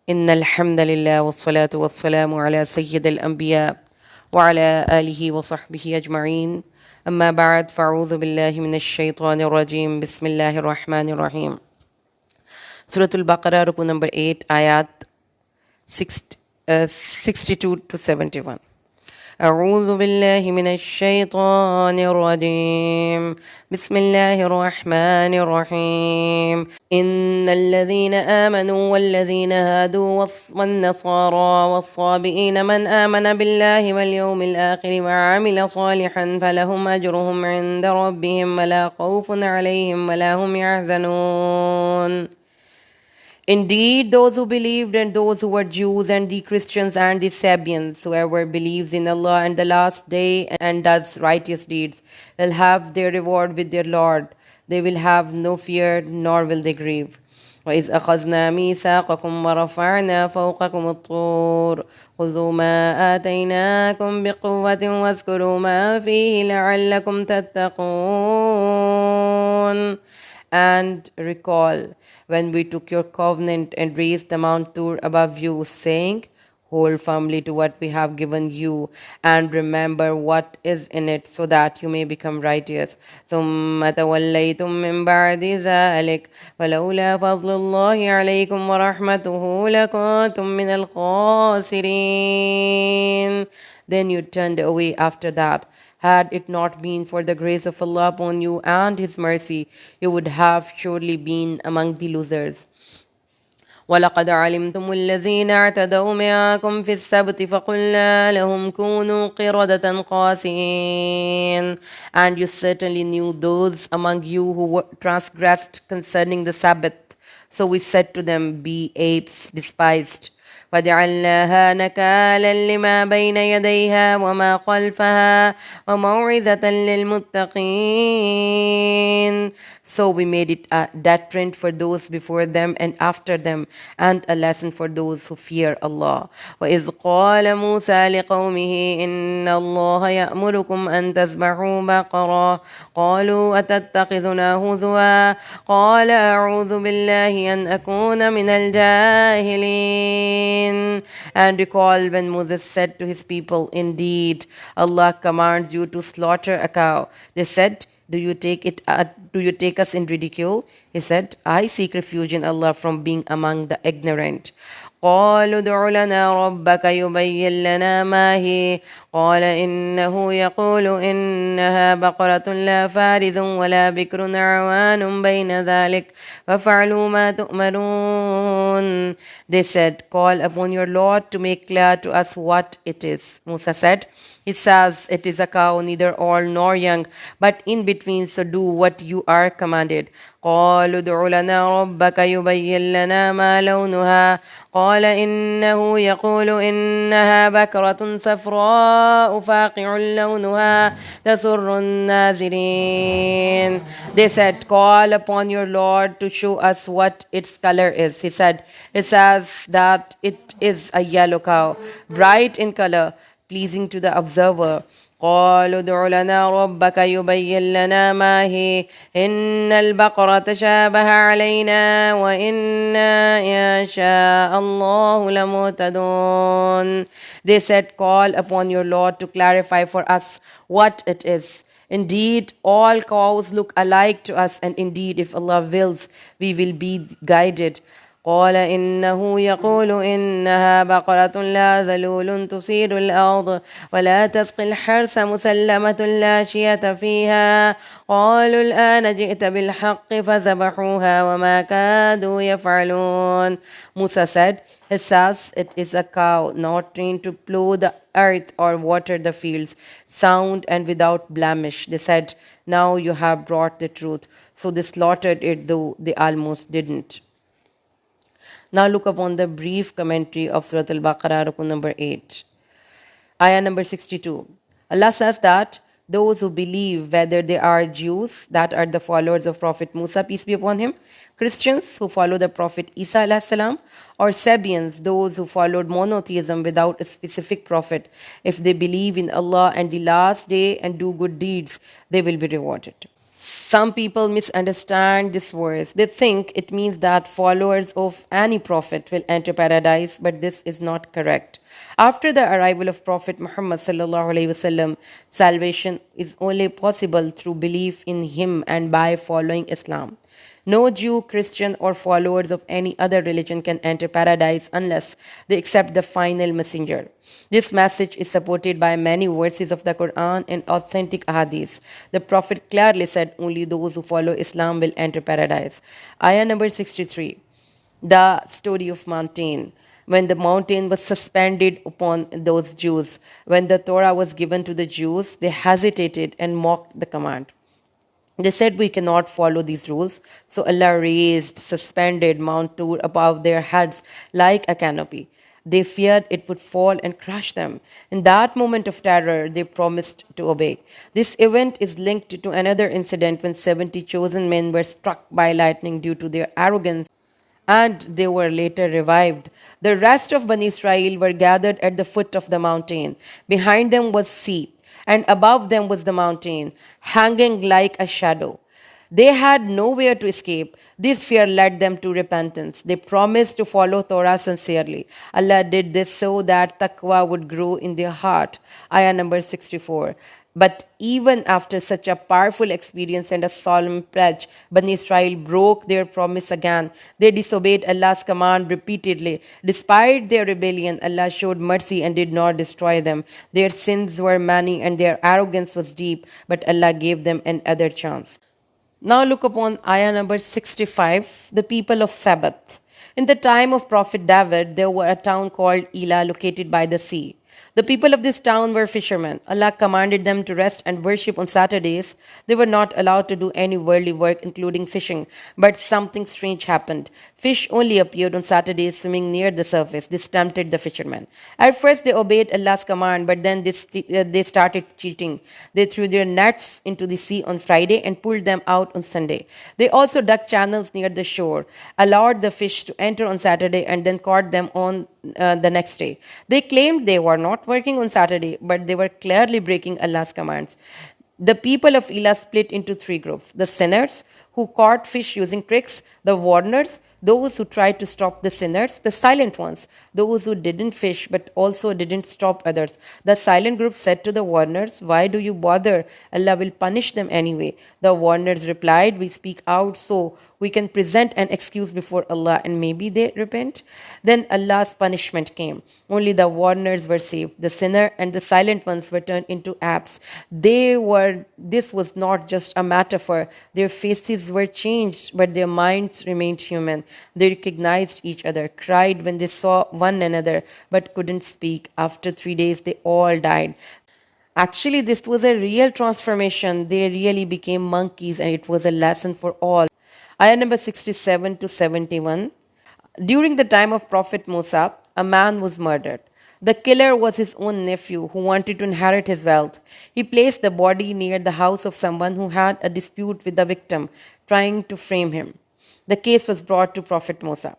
إن الحمد لله والصلاة والسلام على سيد الأنبياء وعلى آله وصحبه أجمعين أما بعد فأعوذ بالله من الشيطان الرجيم بسم الله الرحمن الرحيم. Surah Al-Baqarah, ruku number 8, ayat 62 to 71. أعوذ بالله من الشيطان الرجيم بسم الله الرحمن الرحيم إن الذين آمنوا والذين هادوا والنصارى والصابئين من آمن بالله واليوم الآخر وعمل صالحا فلهم أجرهم عند ربهم ولا خوف عليهم ولا هم يحزنون. Indeed, those who believed and those who were Jews and the Christians and the Sabians, whoever believes in Allah and the last day and does righteous deeds, will have their reward with their Lord. They will have no fear, nor will they grieve. وَإِذْ أَخَذْنَا مِيثَاقَكُمْ وَرَفَعْنَا فَوْقَكُمُ الطُّورَ خُذُوا مَا آتَيْنَاكُمْ بِقُوَّةٍ وَاذْكُرُوا مَا فِيهِ لَعَلَّكُمْ تَتَّقُونَ. And recall when we took your covenant and raised the Mount Tur above you, saying, hold firmly to what we have given you and remember what is in it so that you may become righteous. ثُمَّ تَوَلَّيْتُم مِّن بَعْدِ ذَلِكَ فَلَوْلَا فَضْلُ اللَّهِ عَلَيْكُمْ وَرَحْمَتُهُ لَكُنتُم مِّنَ الْخَاسِرِينَ. Then you turned away after that. Had it not been for the grace of Allah upon you and His mercy, you would have surely been among the losers. وَلَقَدْ عَلِمْتُمُ الَّذِينَ اعْتَدَوْا مِنكُمْ فِي السَّبْتِ فَقُلْنَا لَهُمْ كُونُوا قِرَدَةً خَاسِئِينَ. And you certainly knew those among you who were transgressed concerning the Sabbath. So we said to them, be apes despised. وَجَعَلْنَاهَا نَكَالًا لِمَا بَيْنَ يَدَيْهَا وَمَا خَلْفَهَا وَمَوْعِظَةً لِلْمُتَّقِينَ. So we made it a deterrent for those before them and after them, and a lesson for those who fear Allah. وَإِذْ قَالَ مُوسَى لِقَوْمِهِ إِنَّ اللَّهَ يَأْمُرُكُمْ أَن تَذْبَحُوا بَقَرَةً قَالُوا أَتَتَّخِذُنَا هُزُوًا قَالَ أَعُوذُ بِاللَّهِ أَنْ أَكُونَ مِنَ الْجَاهِلِينَ. And recall when Moses said to his people, indeed, Allah commands you to slaughter a cow. They said, do you take us in ridicule? He said, I seek refuge in Allah from being among the ignorant. قالوا ادع لنا ربك يبين لنا ما هي قال إنه يقول إنها بقرة لا فارض ولا بكر عوان بين ذلك ففعلوا ما تؤمرون. They said, call upon your Lord to make clear to us what it is. Musa said, he says, it is a cow, neither old nor young, but in between, so do what you are commanded. قالوا ادع لنا ربك يبين لنا ما لونها قال إنه يقول إنها بكرة صفراء فاقع لونها تسر الناظرين. They said, call upon your Lord to show us what its color is. He said, it says that it is a yellow cow, bright in color, pleasing to the observer. قالوا ادع لنا ربك يبين لنا ما هي إن البقرة تشابه علينا وإنا إن شاء الله لمهتدون. They said, call upon your Lord to clarify for us what it is. Indeed, all cows look alike to us, and indeed, if Allah wills, we will be guided. قال إنه يقول إنها بقرة لا ذلول تصير الأرض ولا تسقي الحرث مسلمة لا شية فيها قالوا الآن جئت بالحق فذبحوها وما كادوا يفعلون. Musa said, it says it is a cow not trained to plow the earth or water the fields, sound and without blemish. They said, now you have brought the truth. So they slaughtered it, though they almost didn't. Now look upon the brief commentary of Surah Al-Baqarah, ruku number 8. Ayah number 62. Allah says that those who believe, whether they are Jews, that are the followers of Prophet Musa, peace be upon him, Christians who follow the Prophet Isa alayhi salam, or Sabians, those who followed monotheism without a specific prophet, if they believe in Allah and the last day and do good deeds, they will be rewarded. Some people misunderstand this verse. They think it means that followers of any prophet will enter paradise, but this is not correct. After the arrival of Prophet Muhammad sallallahu alaihi wasallam, salvation is only possible through belief in him and by following Islam. No Jew, Christian, or followers of any other religion can enter paradise unless they accept the final messenger. This message is supported by many verses of the Quran and authentic hadiths. The Prophet clearly said only those who follow Islam will enter paradise. Ayah number 63. The story of mountain. When the mountain was suspended upon those Jews, when the Torah was given to the Jews, they hesitated and mocked the command. They said we cannot follow these rules. So Allah raised, suspended Mount Tur above their heads like a canopy. They feared it would fall and crush them. In that moment of terror, they promised to obey. This event is linked to another incident when 70 chosen men were struck by lightning due to their arrogance, and they were later revived. The rest of Bani Israel were gathered at the foot of the mountain. Behind them was sea, and above them was the mountain, hanging like a shadow. They had nowhere to escape. This fear led them to repentance. They promised to follow Torah sincerely. Allah did this so that taqwa would grow in their heart. Ayah number 64. But even after such a powerful experience and a solemn pledge, Bani Israel broke their promise again. They disobeyed Allah's command repeatedly. Despite their rebellion, Allah showed mercy and did not destroy them. Their sins were many and their arrogance was deep, but Allah gave them another chance. Now look upon ayah number 65, the people of Sabbath. In the time of Prophet David, there were a town called Elah located by the sea. The people of this town were fishermen. Allah commanded them to rest and worship on Saturdays. They were not allowed to do any worldly work, including fishing. But something strange happened. Fish only appeared on Saturdays swimming near the surface. This tempted the fishermen. At first, they obeyed Allah's command, but then they started cheating. They threw their nets into the sea on Friday and pulled them out on Sunday. They also dug channels near the shore, allowed the fish to enter on Saturday, and then caught them on the next day. They claimed they were not working on Saturday, but they were clearly breaking Allah's commands. The people of Elah split into three groups: the sinners, who caught fish using tricks; the warners, those who tried to stop the sinners; the silent ones, those who didn't fish but also didn't stop others. The silent group said to the warners, "Why do you bother? Allah will punish them anyway." The warners replied, "We speak out so we can present an excuse before Allah and maybe they repent." Then Allah's punishment came. Only the warners were saved. The sinner and the silent ones were turned into apes. This was not just a metaphor. Their faces were changed, but their minds remained human. They recognized each other, cried when they saw one another, but couldn't speak. After 3 days, they all died. Actually, this was a real transformation. They really became monkeys, and it was a lesson for all. Ayah number 67 to 71. During the time of Prophet Musa, a man was murdered. The killer was his own nephew who wanted to inherit his wealth. He placed the body near the house of someone who had a dispute with the victim, trying to frame him. The case was brought to Prophet Musa.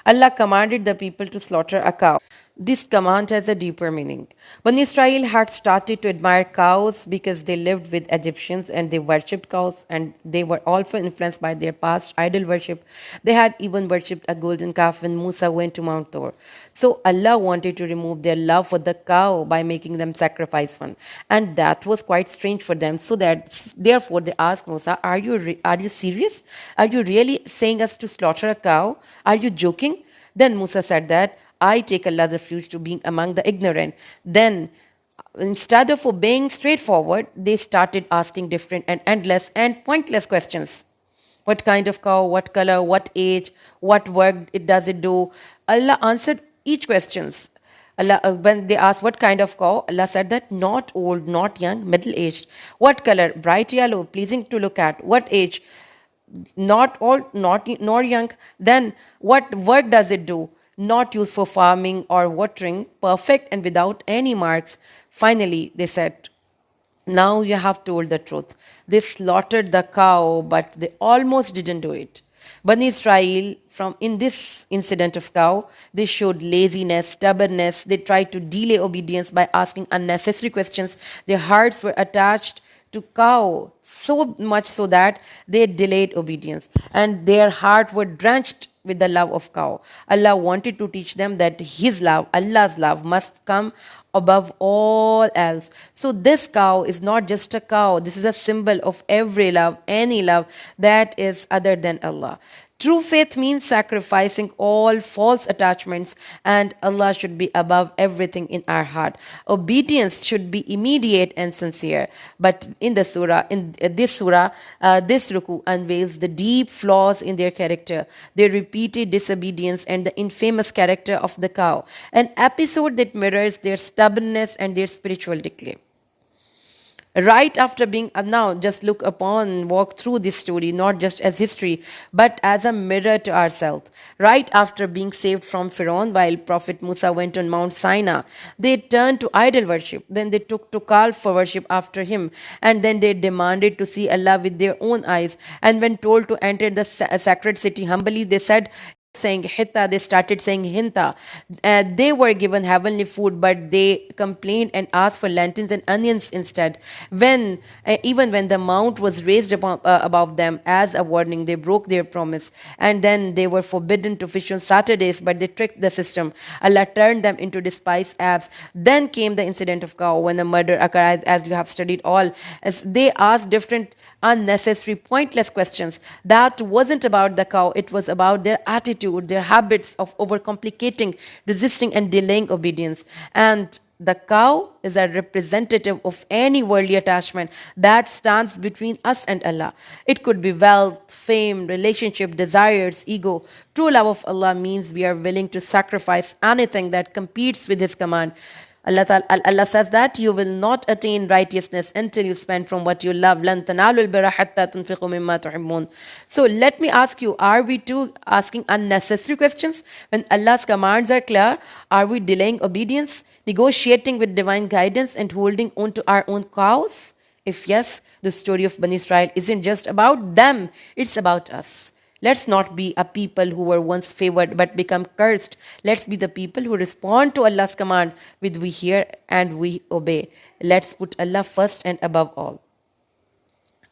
Allah commanded the people to slaughter a cow. This command has a deeper meaning. Bani Israel had started to admire cows because they lived with Egyptians and they worshipped cows, and they were also influenced by their past idol worship. They had even worshipped a golden calf when Musa went to Mount Tor. So Allah wanted to remove their love for the cow by making them sacrifice one. And that was quite strange for them. So that therefore they asked Musa, are you serious? Are you really saying us to slaughter a cow? Are you joking? Then Musa said that, I take Allah's refuge to being among the ignorant. Then, instead of obeying straightforward, they started asking different and endless and pointless questions. What kind of cow, what color, what age, what work does it do? Allah answered each questions. When they asked what kind of cow, Allah said that not old, not young, middle-aged. What color? Bright yellow, pleasing to look at. What age? Not old, not nor young. Then what work does it do? Not used for farming or watering, perfect and without any marks. Finally, they said, now you have told the truth. They slaughtered the cow, but they almost didn't do it. Bani Israel, in this incident of cow, they showed laziness, stubbornness. They tried to delay obedience by asking unnecessary questions. Their hearts were attached to cow, so much so that they delayed obedience and their heart were drenched with the love of cow. Allah wanted to teach them that His love, Allah's love, must come above all else. So this cow is not just a cow, this is a symbol of every love, any love that is other than Allah. True faith means sacrificing all false attachments, and Allah should be above everything in our heart. Obedience should be immediate and sincere. But in the surah, this ruku unveils the deep flaws in their character, their repeated disobedience, and the infamous character of the cow. An episode that mirrors their stubbornness and their spiritual decay. Right after being, now just walk through this story, not just as history, but as a mirror to ourselves. Right after being saved from Pharaoh, while Prophet Musa went on Mount Sinai, they turned to idol worship. Then they took to calf for worship after him. And then they demanded to see Allah with their own eyes. And when told to enter the sacred city humbly, they said, saying hitta, they started saying hinta. They were given heavenly food, but they complained and asked for lanterns and onions instead. Even when the mount was raised above them as a warning, they broke their promise. And then they were forbidden to fish on Saturdays, but they tricked the system. Allah turned them into despised apes. Then came the incident of cow, when the murder occurred, as you have studied all. As they asked different unnecessary, pointless questions. That wasn't about the cow, it was about their attitude, their habits of overcomplicating, resisting, and delaying obedience. And the cow is a representative of any worldly attachment that stands between us and Allah. It could be wealth, fame, relationship, desires, ego. True love of Allah means we are willing to sacrifice anything that competes with His command. Allah says that you will not attain righteousness until you spend from what you love. لَن تَنَالُوا الْبِرَّ حَتَّى تُنْفِقُوا مِمَّا تُحِبُّونَ. So let me ask you, are we too asking unnecessary questions? When Allah's commands are clear, are we delaying obedience, negotiating with divine guidance, and holding on to our own cows? If yes, the story of Bani Israel isn't just about them, it's about us. Let's not be a people who were once favored but become cursed. Let's be the people who respond to Allah's command with we hear and we obey. Let's put Allah first and above all.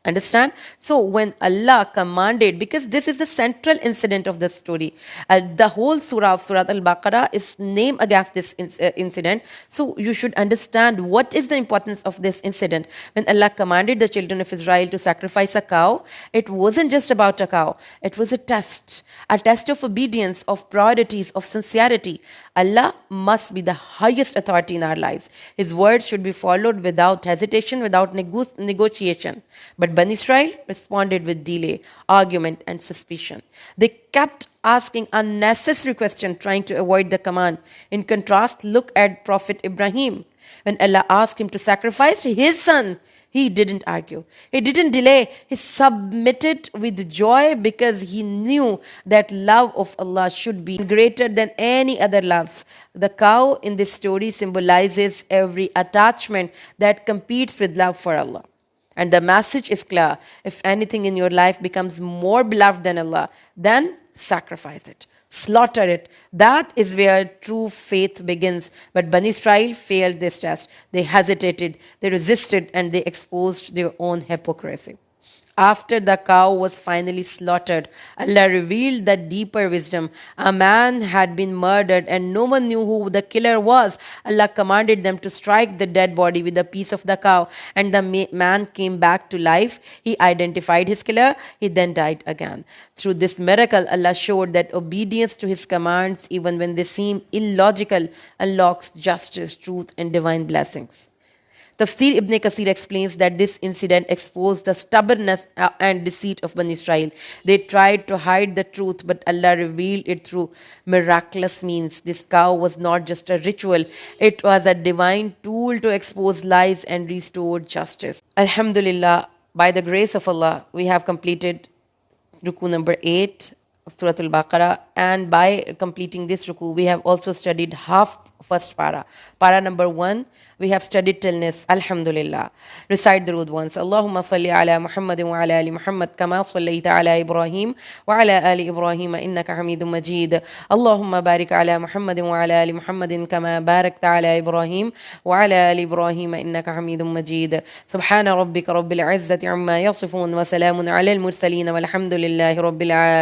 Understand? So when Allah commanded, because this is the central incident of the story, the whole surah of Surah Al-Baqarah is named against this incident. So you should understand what is the importance of this incident. When Allah commanded the children of Israel to sacrifice a cow, it wasn't just about a cow. It was a test of obedience, of priorities, of sincerity. Allah must be the highest authority in our lives. His words should be followed without hesitation, without negotiation. But Bani Israel responded with delay, argument, and suspicion. They kept asking unnecessary questions, trying to avoid the command. In contrast, look at Prophet Ibrahim. When Allah asked him to sacrifice his son, he didn't argue. He didn't delay. He submitted with joy because he knew that love of Allah should be greater than any other loves. The cow in this story symbolizes every attachment that competes with love for Allah. And the message is clear. If anything in your life becomes more beloved than Allah, then sacrifice it. Slaughter it. That is where true faith begins. But Bani Israel failed this test. They hesitated, they resisted, and they exposed their own hypocrisy. After the cow was finally slaughtered, Allah revealed the deeper wisdom. A man had been murdered and no one knew who the killer was. Allah commanded them to strike the dead body with a piece of the cow, and the man came back to life. He identified his killer. He then died again. Through this miracle, Allah showed that obedience to His commands, even when they seem illogical, unlocks justice, truth, and divine blessings. Tafsir Ibn Kathir explains that this incident exposed the stubbornness and deceit of Bani Israel. They tried to hide the truth, but Allah revealed it through miraculous means. This cow was not just a ritual, it was a divine tool to expose lies and restore justice. Alhamdulillah, by the grace of Allah, we have completed ruku number 8 Surah Al-Baqarah, and by completing this ruku, we have also studied half first para. Para number 1, we have studied till nisf. Alhamdulillah. Recite the root once. Allahumma salli ala Muhammadin wa ala ali Muhammad kama sallaita ala Ibrahim wa ala ali Ibrahim innaka Hamidum Majid. Allahumma barik ala Muhammadin wa ala ali Muhammadin kama barakta ala Ibrahim wa ala ali Ibrahim innaka Hamidum Majid. Subhana rabbika rabbil izzati amma yasifun wa salamun ala al-mursalin walhamdulillahi rabbil alamin.